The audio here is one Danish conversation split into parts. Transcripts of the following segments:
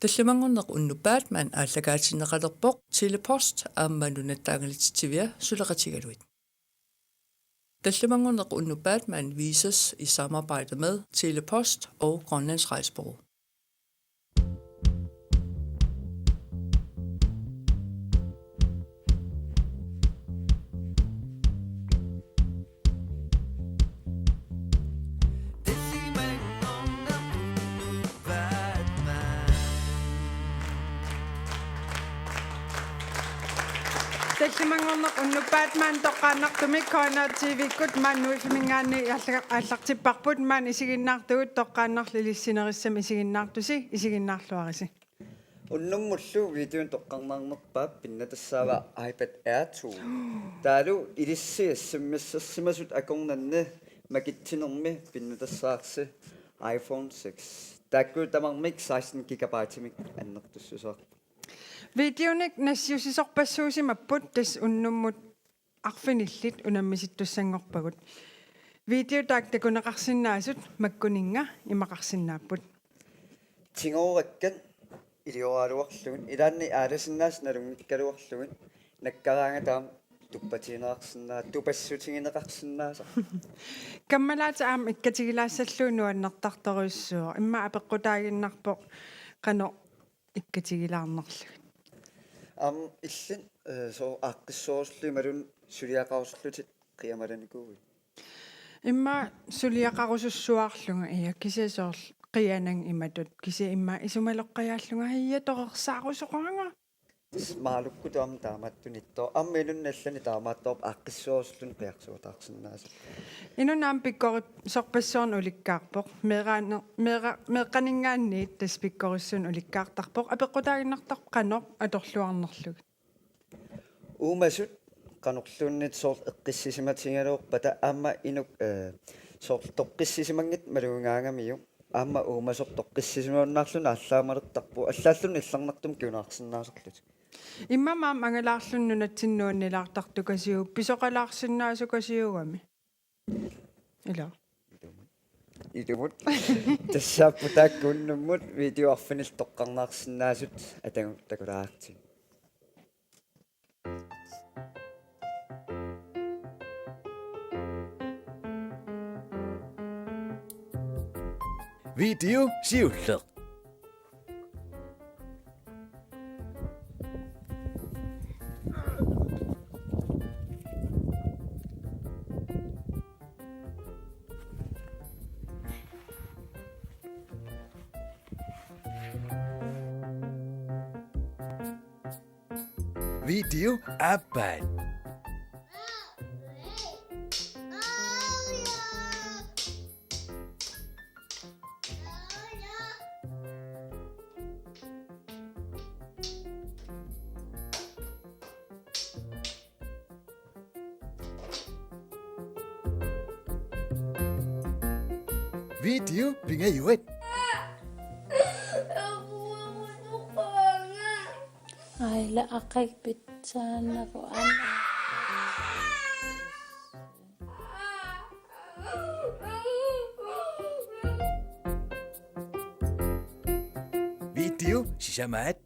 Таллимангорнеқ уннуппаат маан ааллагаатиннеқалерпоқ телепост аамманунаттаангалитсивиа сулеқатигалуит. Tallimangorneq unnupaat man vises i samarbejde med Telepost og Grønlands Rejsebureau. Tallimangorneq unnupaat man toqqaannartumik koonaativikkut maannui fimingaanni аллартиппарпут маан исигиннаартугут тоqqaannarlilissinерissam isiginnaartusi isiginnaarluarisi Unnumullu videoen toqqarmaarnerpaap pinnatassava iPad Air 2 taalu ilissiassimmassersimasut akornanne makittinermi pinnatassaarsi iPhone 6 taakku tamarmik 16 GB annertussusoor videonik nassiusisorpassuusimapput tas unnummut arfinillit unammisittussangorpagut video taaktakuneqarsinnaasut makkuninga imaqarsinnaapput tingorakkan ilioraluarlugun ilaanni aalasinnaas nalungikkaluarlugun nakkaraanga taam tuppatiineqarsinnaa tupassutigineqarsinnaasa kammalaata aam ikkatigilaassalluun nuannertartoriussuo imma apeqqutaaginnarpoq qano ikkatigilaarnerlu illan so aaqqissoorullu malun suliaqarusullutit qiamalanikuugi imma suliaqarusussuaarlunga iya kisasoorl qianang imatut kisa imma isumaloqqajaallunga hiya toqersaarusoqanga maalukku taam taamattunitto ammelun nallani taamaattorp aaqqissoorsullun qiarsuutaarsinnaasa inunaam pikkorit sorpassoorn ulikkaarpoq meeqaningaanniit tas pikkorissun ulikkaartarpoq apeqqutaaginnartar qanoq atorluarnerlug uumasut qanorluunnit soort eqqissisimatingaluorpata aamma inuk soort toqqissisimanngit maluungaangamiu aamma uumasort toqqissisimaunnaarluna allaamalерtarpu allааллун илларнартум киунаарсиннаасерлут имма маам ангалаарлуннунатсиннуаннилаартартукасиу писоқалаарсиннаасукасиугами ила идумут тассааппу тааккууннуммут видеоарфинил тоққарнаарсиннаасут атагу такулаарти Video siulleq. Video arbejde. Video pingaywit. Ay, laakay pitsa na ko ana. Video sisamaat.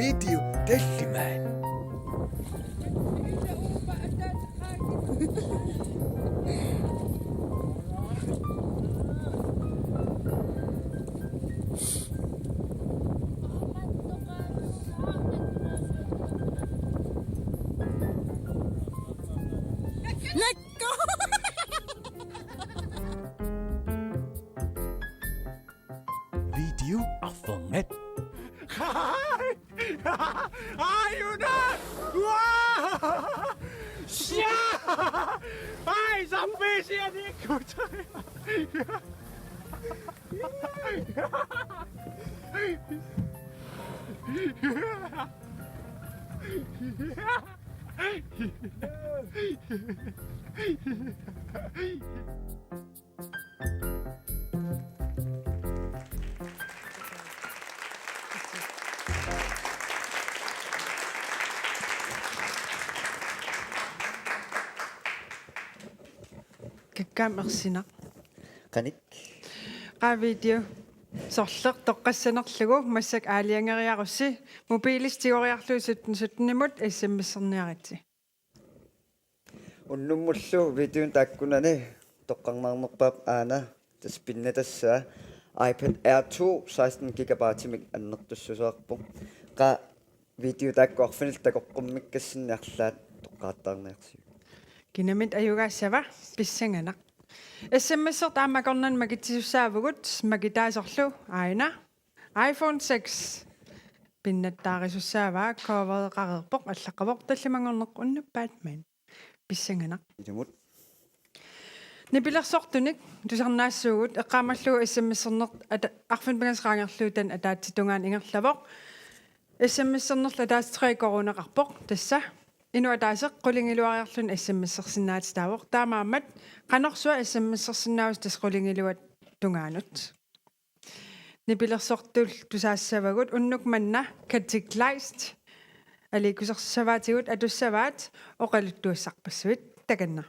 Video tallimaan. Video afvanget. Ayunan! Wah! Siya! Ay, sampai siya ikut. каккаамерсина qanik qaavitio soрлеқ тоққассанерлугу массак аалиангериарусси мобилистигориарлуусут сутнимут иссаммиссерниарати unnumullu videon taakkunani toqqarnaarnerpaap aana taspinnatassaa iPad Air 2 16 GB annertussusaarpu qa video taakkuarfinil takoqqummikkassinniarlaat toqqaattaarniarsiu кинамит аюгаассава писсанганақ иссаммиссер таамакорнан макитсисуссаавгут макитаасорлу аина iPhone 6 пиннаттаарисуссааваа ковереқарерпоқ аллаққавоқ талламангорнеқ уннаппаатман писсанганақ ilumut нипилерсортуник тусарнаассуугут эққаамаллугу иссаммиссернер арфинпагасраангерлуутан атаатситунгаан ингерлавоқ иссаммиссернерла таастрей коронеқарпоқ тасса инуатаасеқ қулингилуариарлун иссаммиссерсинаатитаавоқ таамаамат қанорсуа иссаммиссерсинаавус тасқулингилуат тунгаанут нипилерсортул тусаассавагут уннук манна катиклайст аликусерсаваатигут атуссаваат оқалуттуассарпассуит таканна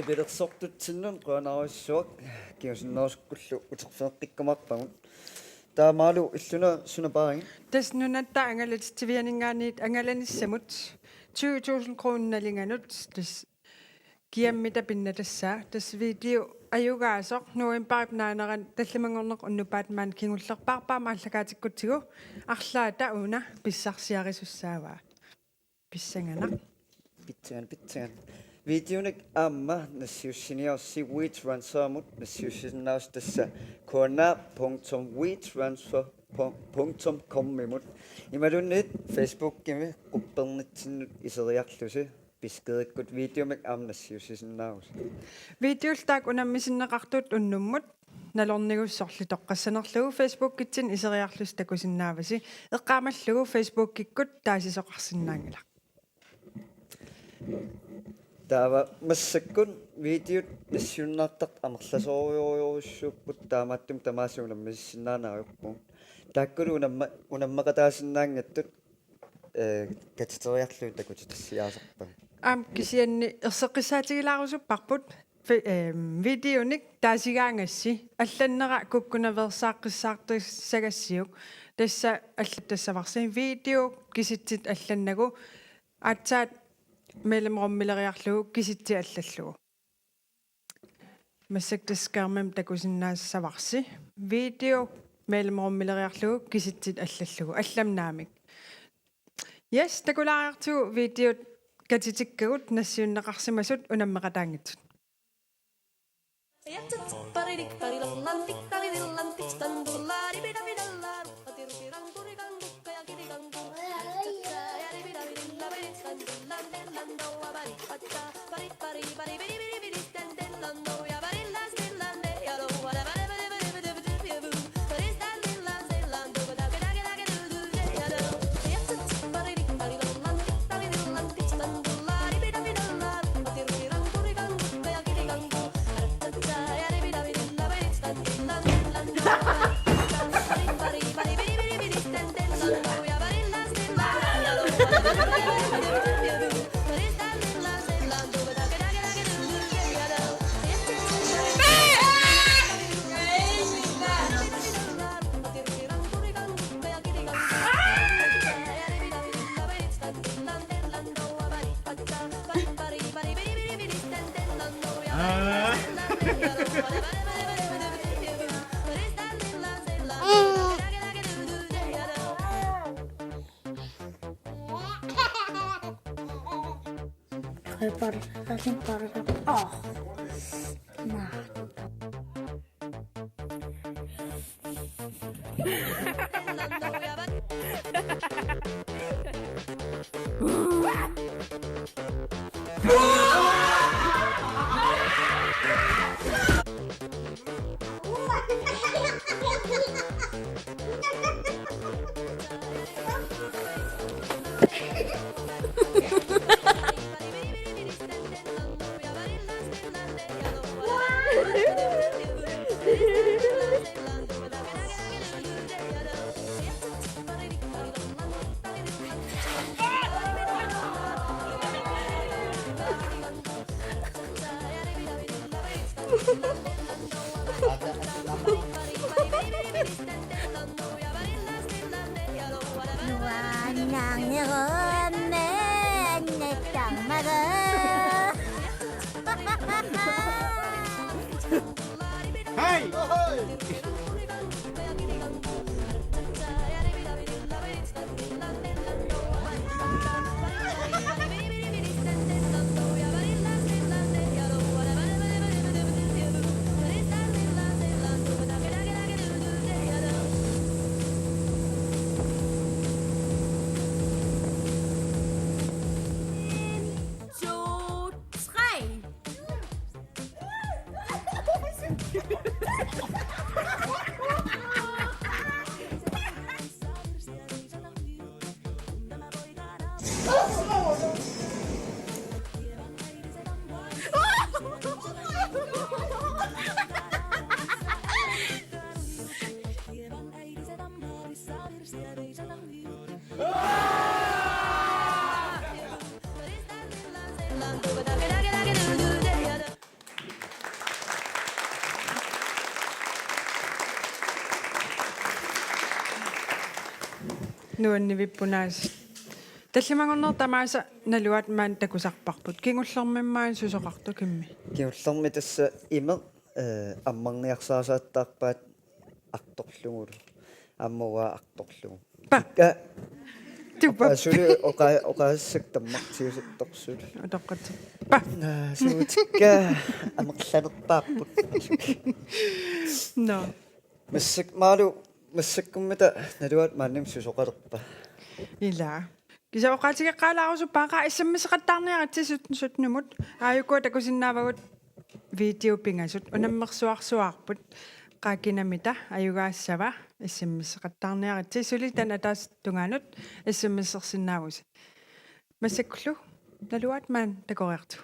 сивилерсортутсиннун қуанаруссуак киусиннерусуккуллу утерфеэққиккамарпагут таамаалу иллуна сунапааги таснунатта ангалатитсивианингаанит ангаланиссамут 20,000 kroonnalinganut tas kiammita pinnatasaa tas video ayugaasoq nuimparip naaneran tallamangorneq unnupaatmaan kingullerparpaama allakaatikkutsigu arlaata una pissarsiarisussaavaa pissanganaq питсаган видеоник аама нассиуссиниарси WeTransfer-мут нассиуссиннаус тасса corona.wetransfer.com-мимут ималуннит Facebook-кими quppernitsinnut iseriarlusi пискериккут видеомик аама нассиуссиннаус videoltaak unammisinneqartut unnummut налорнигуссорлу тоққассанерлугу Facebook-китсин исериарлус такусиннааваси эққаамаллугу Facebook-киккут таасисоқарсинаангила таава массаккун видеот нассиуннаартақ амерласоориориуссууппут таамааттум тамаасуунаммиссиннаанааруйуппу тааккулу унаммақатаасиннаангаттут катитериарлуу такути тассиаасерпа кисианни ерсеққиссаатигилаарусуппарпут видеоник таасигаангасси алланнера куккунаверсааққиссаартиссагассиук тасса аллаттассаварсин видео киситсит алланнагу атсаат мелемроммилериарлугу киситси аллаллугу массактаскаармам такусиннаассаварси видео мелемроммилериарлугу киситсит аллаллугу алламнаамик yes такулаариарту видео катитиккагут нассиуннеқарсимасут унаммеқатаангитсут nuannivippunaas таллимагорнер тамааса налуат маан такусарпарпут кингуллэрмиммаан сусоқарту кимми Kiullermi tassa ime аммарниарсаасааттаарпаат арторлугулу аммуа арторлугу. Ка тупа асули оқаассак таммартиусутторсул. утоққат Суутикка амерланерпааппут. но Массак маалу массаккуммата налуат маанним сусоқалерпа. ила кисаоқаатигеққалаарусу паақа иссаммисеқаттаарниаратсисут сутнумут ааюкуа такусиннаавагут видео пингасут унаммерсуарсуаарпут qakinamita ayugaassava issimmisseqattaarniaratsi tana taas tungaanut issimmissersinnaagus massakkullu naluat maan takoriartu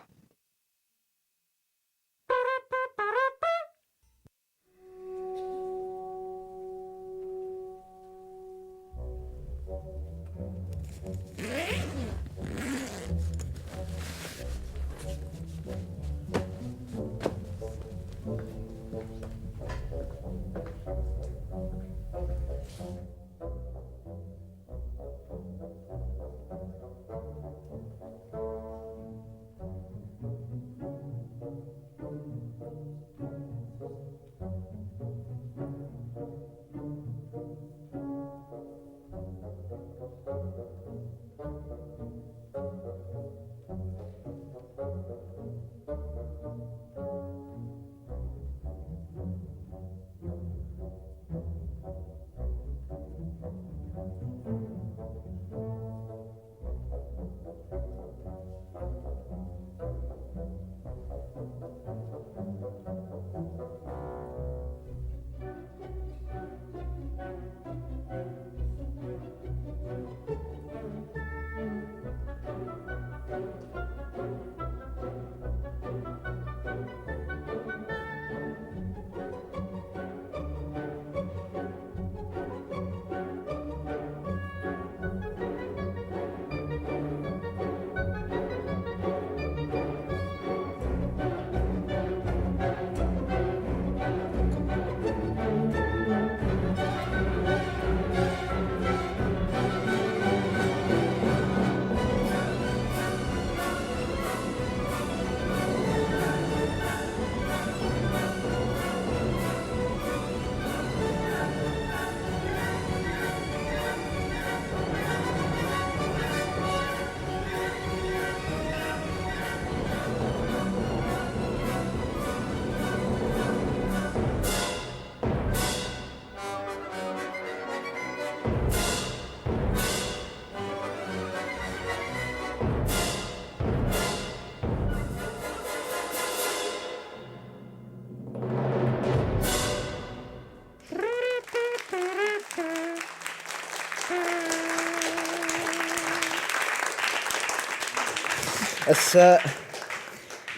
Assa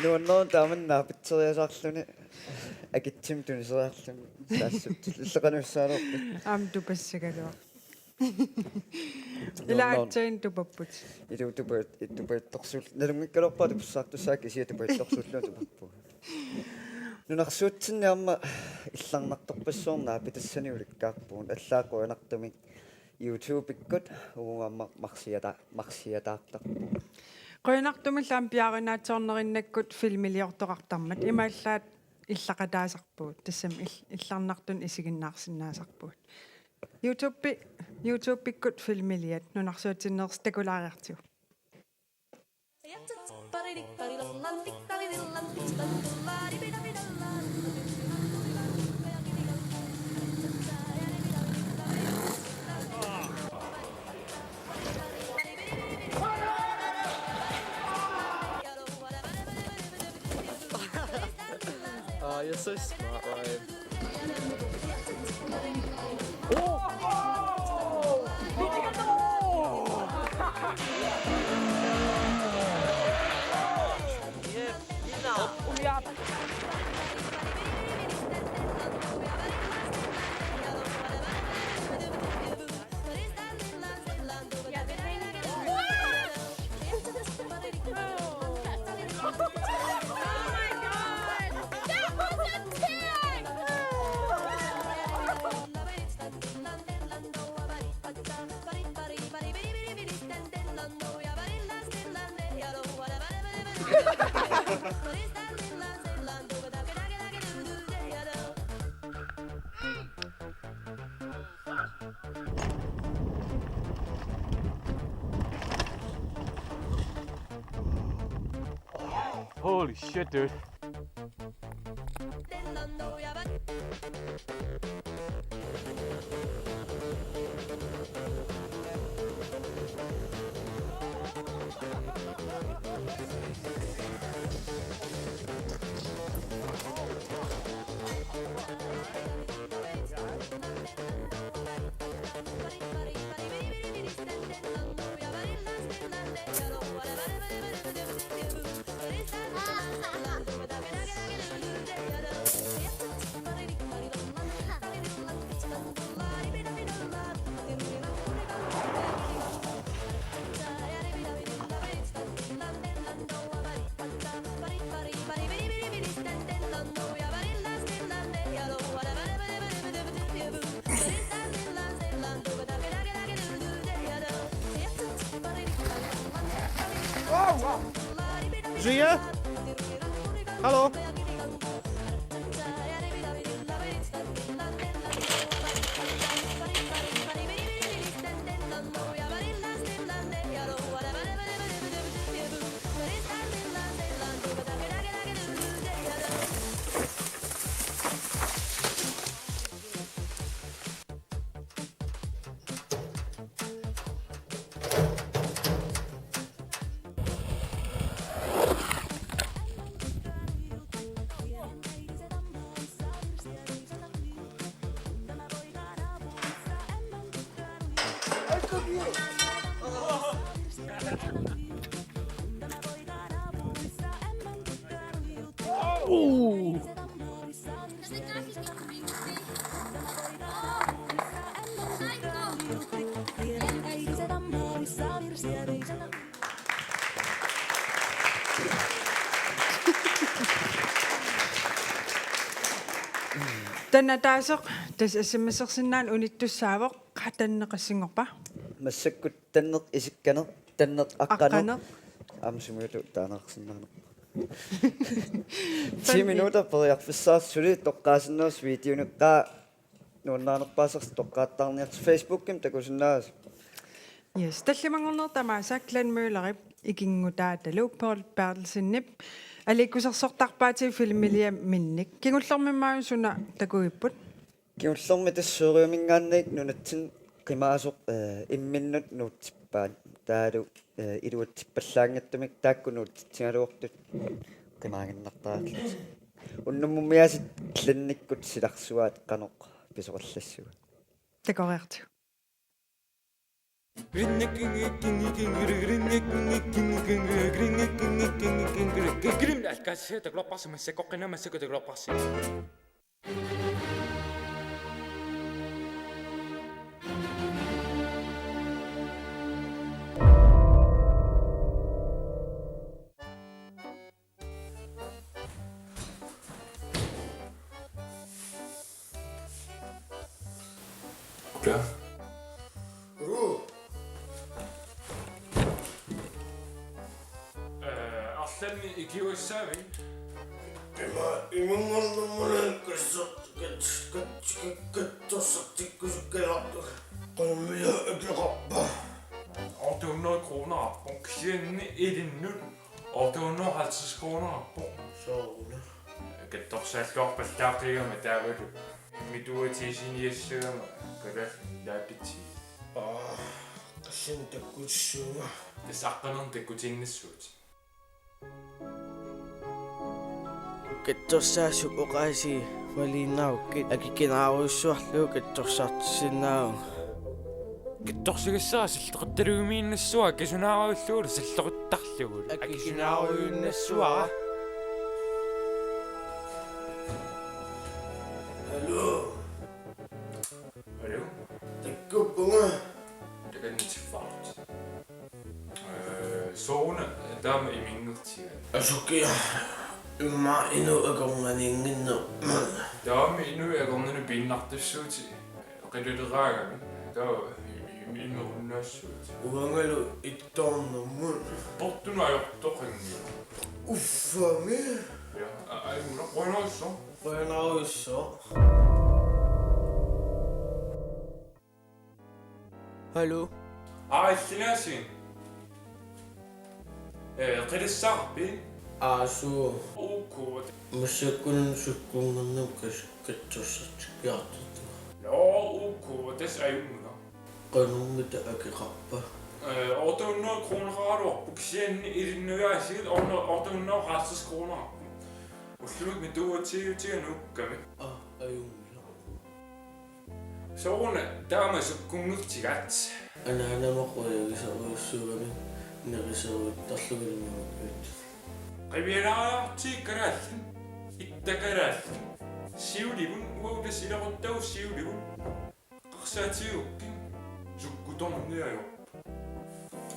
nuannoon taamanna pitseriasarluni akitsim tuniseriarluni saassut illeqanussaalerpi am tupassagalua ilaatsain tupapput itupattorsul nalungikkalorpaatu pussaartussaaki siatupattorsulluun tupappu nunarsuutsinniarma illarnartorpassuornaa pitassani ulikkaarpuun allaaquanartumik YouTube-ikkut uungamma marsiataartarpu qoinartumillaam piarinaatsoornerinnakkut filmiliortoqartarmat imaallaat иллақатаасарпуут тассам илларнартун исигиннаарсинаасарпуут YouTube-иккут филмилиат нунарсуутиннерс такулаариарту You're so smart, Ryan. Holy shit, dude. Zia? Hallo? Tanna taasoq tas assammassersinnaan unittussaavoq qatanneqassingorpa массаккут таннерт исикканер таннерт аққанер аққанер амсумиуту таанаарсиннаарнер 10 минута периарфиссаарсули тоққаасиннерс видеонеққаа нууннаарнерпаасерс тоққааттаарниарт Facebook-ким такусиннаас yes таллимангорнер тамааса кланмøleрип икингутаа талуупперл паарлсиннип аликкусерсортарпаати филмилиа минник кигуллэрмиммааюсуна такуиппут киуллерми тассууриумингаанник нунатсин qimaasoq imminnut nuutsippaat taalu iluutsippallaangаттумик тааккунуутсигалуортут qimaaginnartaarlut уннуммиасит ланниккут силарсуаат qaноq писоқаллассуга такореерту Klar. Arlani ikiuissaavi. Imangallummulan kattossartikkusukkalartu qulmia aqiqarpa 800 kroner appung. Kienni idinnut 850 kroner appung. sooruna Kattorsaalluarpallaartigama taavalu. Mituatiisiniassagama kalas laapitsi. qassin takkussuuga Tasaqqanerun takkutinnassuut. Kattorsaassu oqaasi waliinnarukkit akikinaaruissuarluu kattorsaartissinnaaru Kattorsigassaa sallaqattaluumiinnassua kisunaaruulluula sallaquttarlugul. akikinaaruinnassuara hallo Hallo? takkuppunga Takannitiffaart. Soona taama imingertiga. asukkia imma inu aqornganinginno Taama inu aqornanu pinnartussuuti qiluleraagami. Taa инеруннаассуут Uangalu ittornermun. портунаajortoqangi Uffami. я аюна qonaasso Qanarusso. Hallo? иллинааsin qilissarpi Asu. укку Masakun sukkunnernu kattossartikkiartut. ноо укку тас аюна Qanummita akiqarpa. ордунноо кронерааруарпу кисианни илиннуяасигит ордунноо 50 кронерарпу уллуик митуутигутиганукками Ayumla. соона таама суккунгертигат Anaanamaqoyagisaruissuugami nerisaruittarlugilunnamukkuut. qiviraartiikkalaallu ittakalaалlu siulivun uautasileqottau siulivun qarsaatiugukkin sukkutorniajo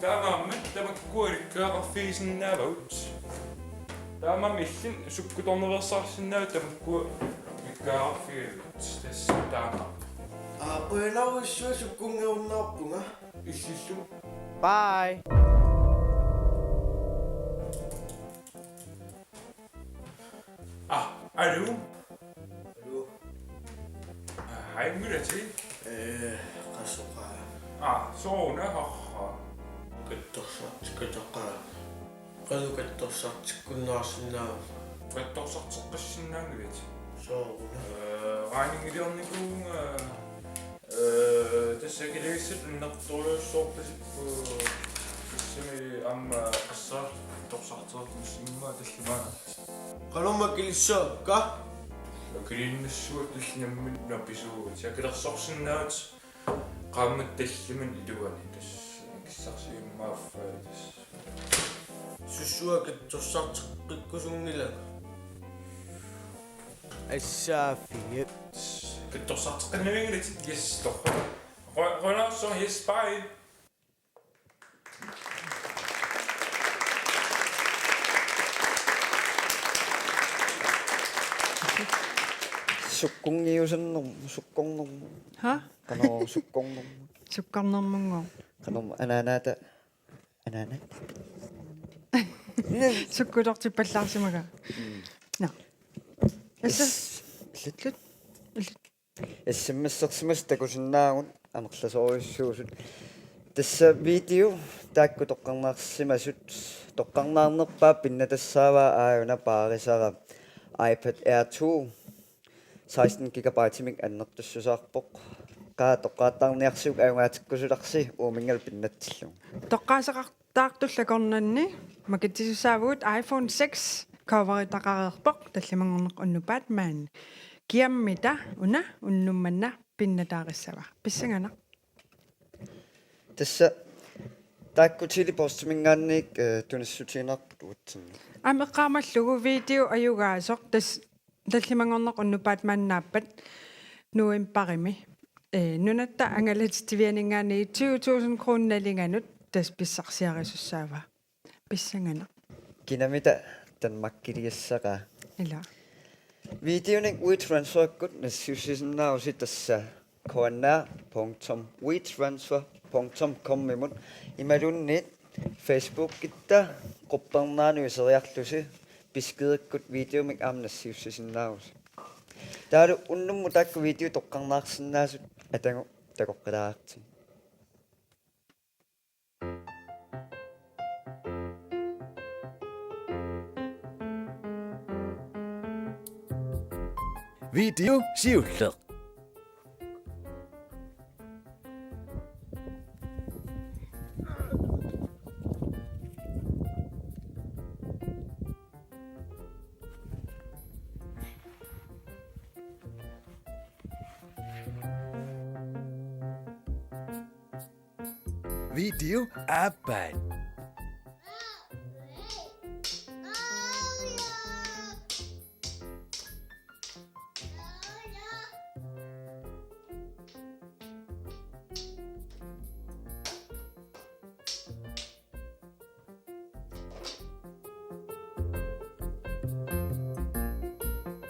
таамааммат тамаккуаликкаақарфигисиннаавагут таамаам иллин суккуторневерсаарсиннаавут тамаккуа иккаақарфигавут тасса таама Qanarusso sukkungeunnaarpunga. иллиллу Bye. алу Hallo. hej myrati Qasuqaa. soona harra Kattorsartikataqa. Qalukattorsartikkunnaarsinnaa. qattorsarteqqassinnaangulit Sooruna. raaningiliornikuunga тассакилиссат иннэрторюссоортасиппу тассами амма qassаа торсартертимсимма таллимаа Qalummakilissaaqa. килиннассуат таллинаммин написуугут сакилерсорсиннаат qaammat таллиман илугани тасс киссарсииммааффа тасс Sussuakattorsartiqqikkusungnila. Assaafiat. китторсартеққаннавингилат yes торра qonaasso yes bye Sukkungiusannermu. Ha? Qano sukkunnermu. Sukkarnermungo. Qano anaanaata. Anaana. Sukkutortippallaarsimaga. No. Assa Illut. illut. Issimmassersimas takusinnaagun amerlasoriussuusut. Tassa video taakku toqqarnaarsimasut toqqarnaarnerpaa pinnatassaawa aayuna paarisara iPad Air 2 16 GB annertussusaarpoq qaa toqqaattarniarsiuk aungaatikkusularsi uumingal pinnatsillu. Toqqaasaqartaartullakornanni makitisussaavugut iPhone 6 coveritaqareerpoq tallimangorneq unnupaat maan. Kiammita una unnummanna pinnataarissava. Pissangana. Tassa taakkutili postmingaannik tunassutiinartuutsinni. Ameqqaamallugu video ayugaasoq tas tallimangorneq unnupaat maannaappat nuimparimi. Nunatta angalatitivianingaani 20,000 kroonnalinganut tas pissarsiarissussaava. Pissangana. Kinamita tanmakkiliassaqa. Ila. Videoning WeTransfer-kut nassiusisinnaausi tassa koanaa.wetransfer.com imut imalunnit Facebook-kitta qupparnaanuiseriarlusi piskidekkut videomik aam nassiusisinnaausi. Taalu unnummu taakku video toqqarnaarsinnaasut atangu takoqqilaaarti. Video siulleq. Video apan.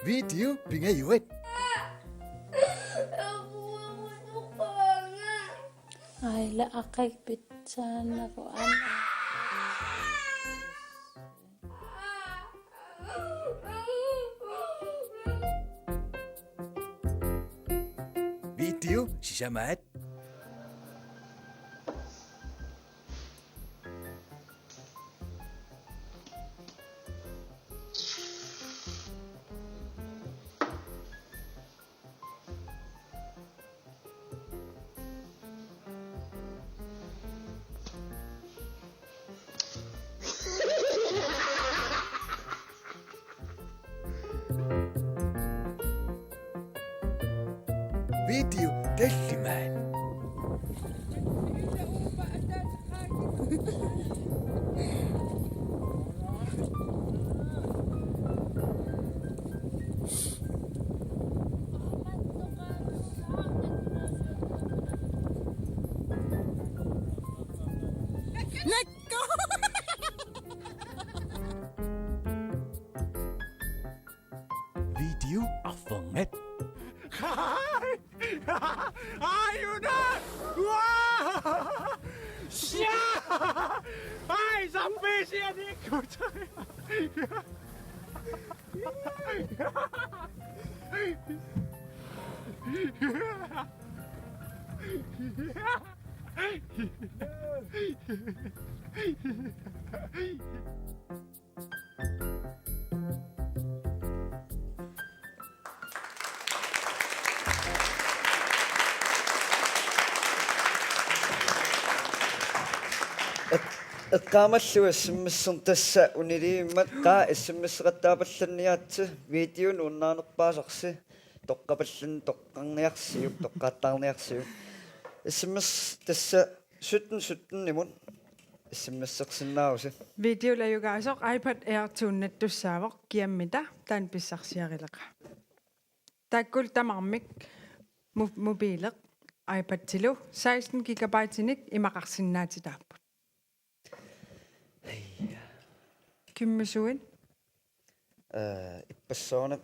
Video pingayuat. Aila akakbit sana ko anak. فيديو شمعت فيديو دلمان فيديو أفضل Ayun na! Wow! Siya! Ay, isang beses yan ikaw. Eqqaamalluga simmisser tassa uniliimmat qaa issimmisseqattaapallanniaatsi videon unnaanerpaasarsi toqqapallan toqqarniarsiuk toqqaattarniarsiuk issimmis tassa 17 nimun issimmissersinnaarusi Video layugaasoq iPad Air tuunnattussaavoq kiammita taan pissarsiarileqa. Taakkul tamarmik mobiileq iPad tilu 16 GB-inik imaqarsinnaatitaarput. Kymisuin иппассоорна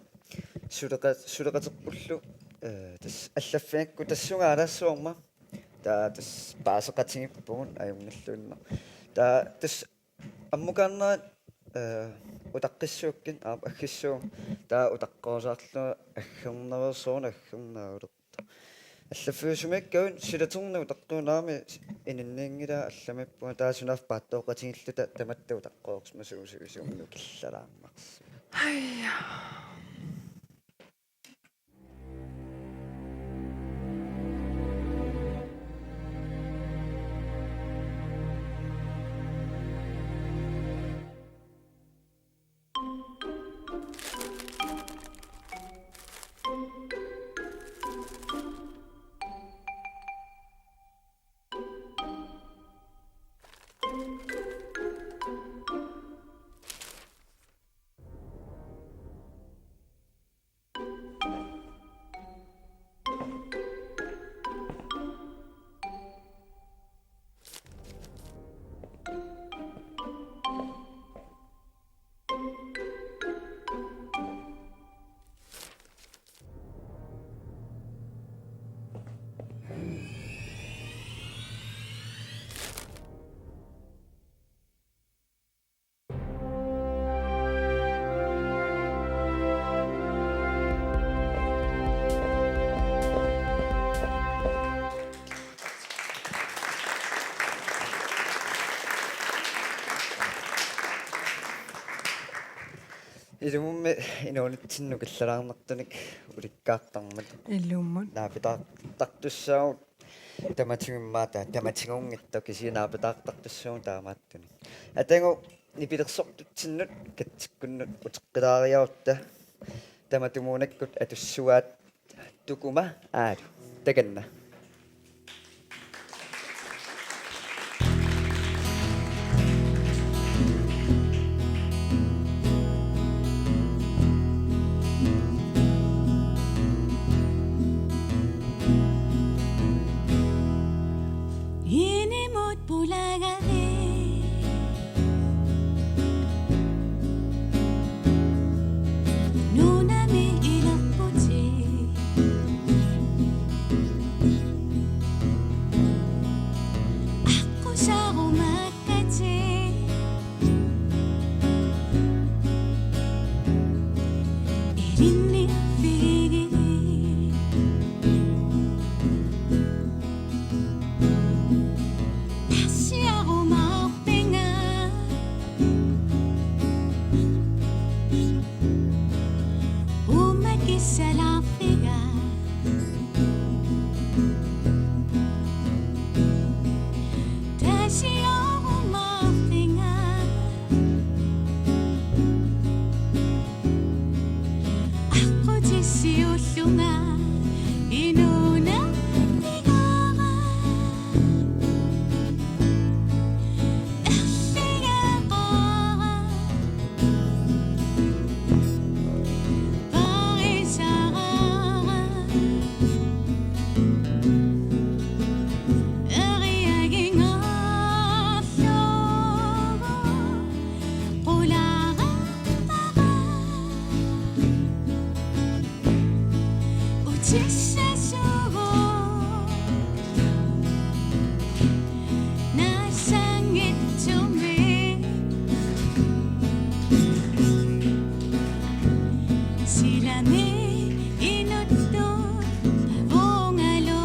сулеқатерпуллу тас аллаффиакку тассунгаалаассуорма таа тас паасеқатингиппугун аюнгаллуинна таа тас аммукаарнаа утаққиссууккин аггиссуу таа утаққоосаарлу аггернерерсуурна аггернаагулерта аллаффиусумиккавун силатерна утаққунаами ининнингила алламиппуга таасунаaf пааттооқатингиллута таматту утаққоорсма суусуусуумну киллалааммарс Айя. илумми инуунитсинну киллалаарнартуник уликкаартармат Illummun. наапитаартартуссаагут таматигиммаата таматигунгитто кисинаапитаартартуссаагут таамааттуни атангу нипилерсортутсиннут катсиккуннут утеққилаариарутта таматумуунаккут атуссуаат тукума аалу таканна ulunga inuna tigaga ersigaqa parisaga eriaginga sogo qulaga utissasugo nasangitsumi silami inuttut bungalo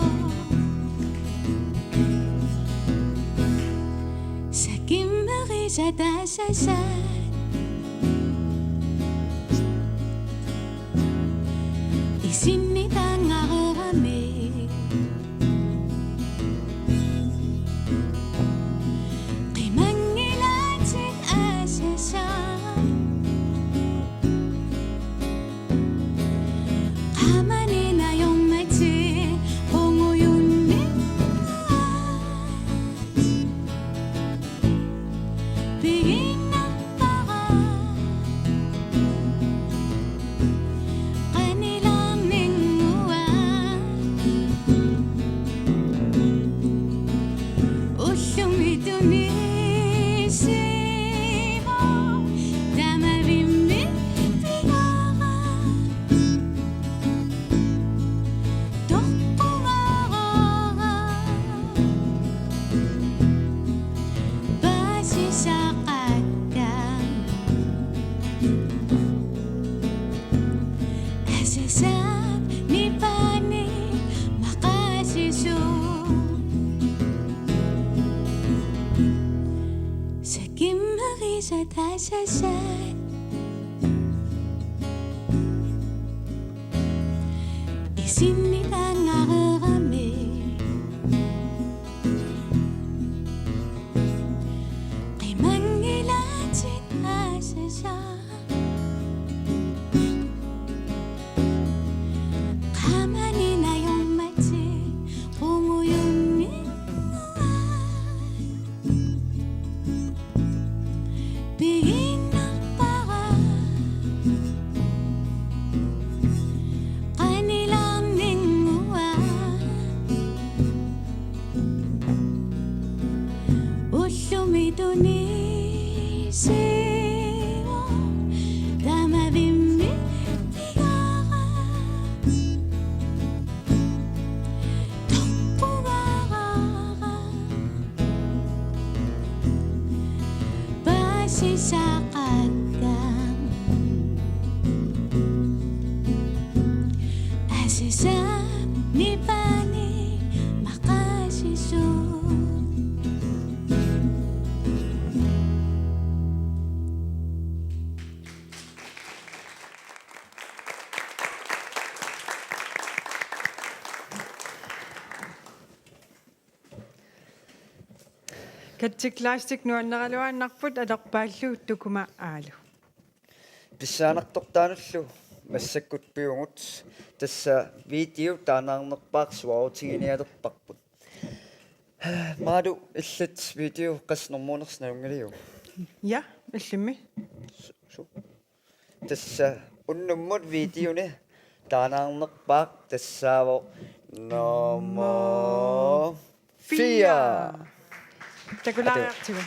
sakimmeri satasasat isinnitangarerami qimangilatin asasa qamaninayommati qunguyunni piginnappara qanilang ningua ullungituni simo damavimmi tigaga toqqumaraga basisaqatta asasap nipani maqasisu sakimmeri satasasat isinnitangarerami qimangilatin asasa qamaninayommati qunguyunni piginnappara qanilang ningua ullumituni simo damavimmi tigaga toqqumaraga basisaqatta asasap nipani maqasisu Katsiklaastik nuanneraluaannarput alorpaallu tukuma aalu. Pissaanartortaanullu massakkut piungut tassa video taanaarnerpaaq suarutigiниаlerparput maadu illat video qasnermuunersnaungaliu Ja, illimi. tassa unnummut videone taanaarnerpaaq tassaavo nummer 4 Takulaartigu.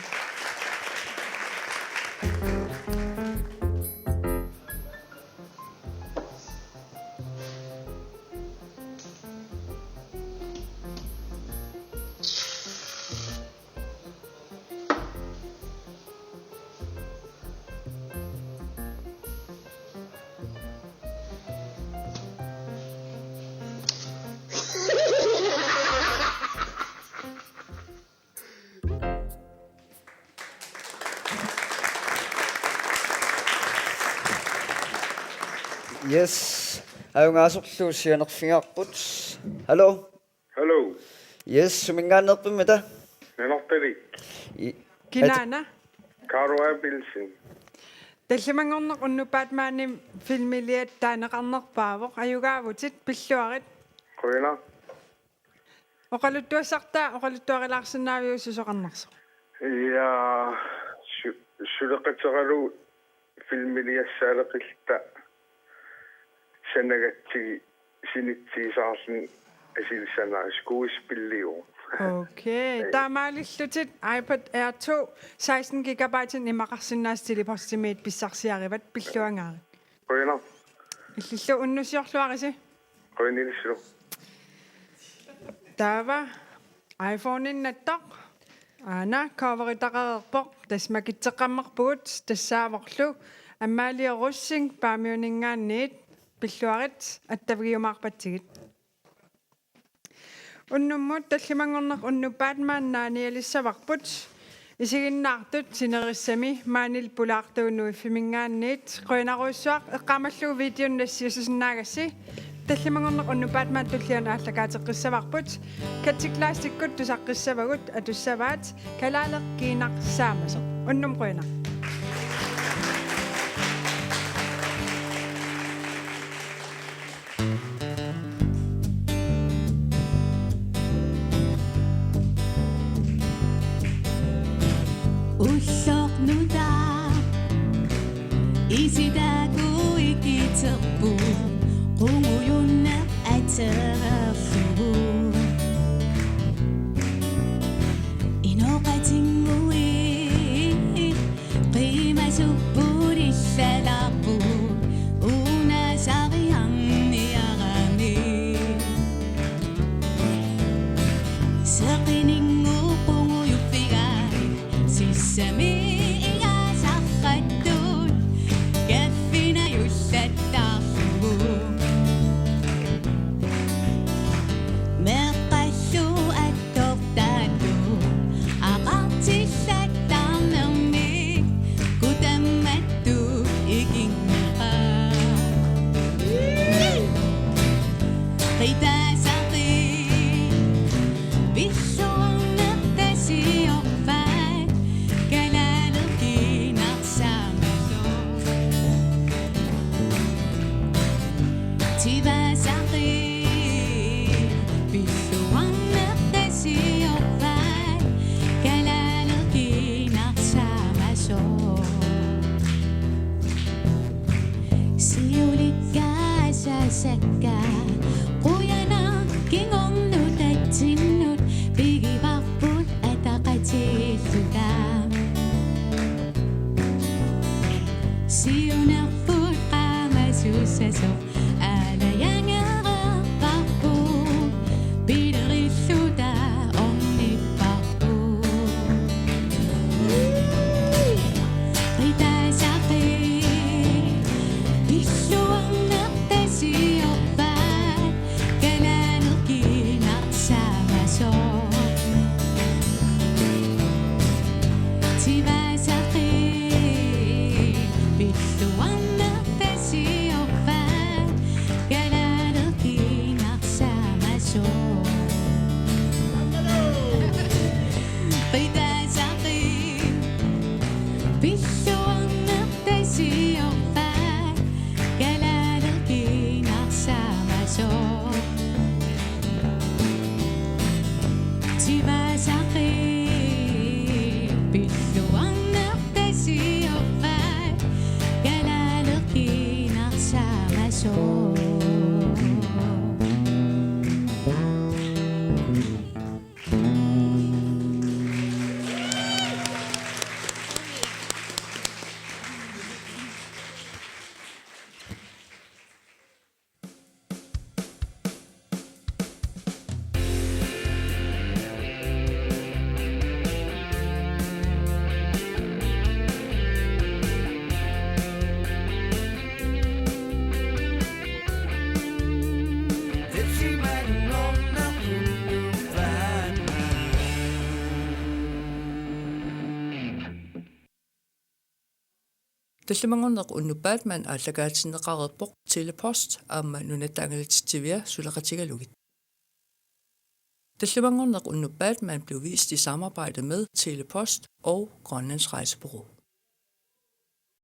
Yes. Ayungasorlu sianerfingaarput. Hello. Hello. Yes, sumingaannerpimata. Nenortalik. Kinana. Karo Abilsin. таллимангорнеқ уннупаат маани филмилиат таанеқарнерпаавоқ аюгаавутит пиллуарит Koina. оқалуттуарсиннаавиуссусоқарнарсо Ja сулеқатеқалу филмилиассаалеқилта санагатсиги синитсиисаарлни асилсанаа скуиспиллиу. окей таамаалиллутит iPad Air 2 16 GB имақарсинаас телепостимиит писсарсиариват пиллуангаари Koina. иллиллу уннусиорлуариси Koinилissу. таава iPhone-иннаттақ аана коверитақарерпоқ тасмакитсеққаммарпугут тассааворлу аммаалиеруссин паамиунингаанниит пиллуарит аттавгиумаарпатсигит уннуммут таллимангорнеқ уннупаатмааннааниалиссаварпут исигиннаартут синериссами маанил пулаартуунуи фимингаанниит қуинаруссуақ эққамаллуу видеоннассиусусиннаагасси таллимангорнеқ уннупаатмаат туллиана ааллагаатеққиссаварпут катсиклаастиккут тусаққиссавагут атуссаваат калаалеқкиинақ саамасо уннум қуина уллоорнута исидаку икитерпу qunguйунна атерерлугу иноqatiнгуи qimasuppurillalaarpu unasariarniarami seqiningu qunguyuppigai sissami igasarrattut kaffina yullattaarlugu meqqallu attortaatu aqartillattarnermi kutammattu ikinneqa qitasaqi billuarnertasiorfaat kalaalerkinarsaamaso tivasaqi billuarnertasiorfaat kalaalerkinarsaamaso siulikkaasasakka quyana kingornutatsinnut pigivarput ataqatilluta siunerput qaamasussaso alayangaraqarput pilerilluta ornipparput qitasaqi billuarnertasiorfaat kalaalerkinarsaamaso tivasaqi billuarnertasiorfaat kalaalerkinarsaamaso qitasaqi billuarnertasiorfaat kalaalerkinarsaamaso tivasaqi billuarnertasiorfaat kalaalerkinarsaamaso таллимангорнеқ уннупаатман ааллагаатиннеқарерпоқ телепост аама нунатаангалитсивиа сулеқатигалугит таллимангорнеқ уннупаатман blev vist i samarbejde med Telepost og Grønlands Rejsebureau.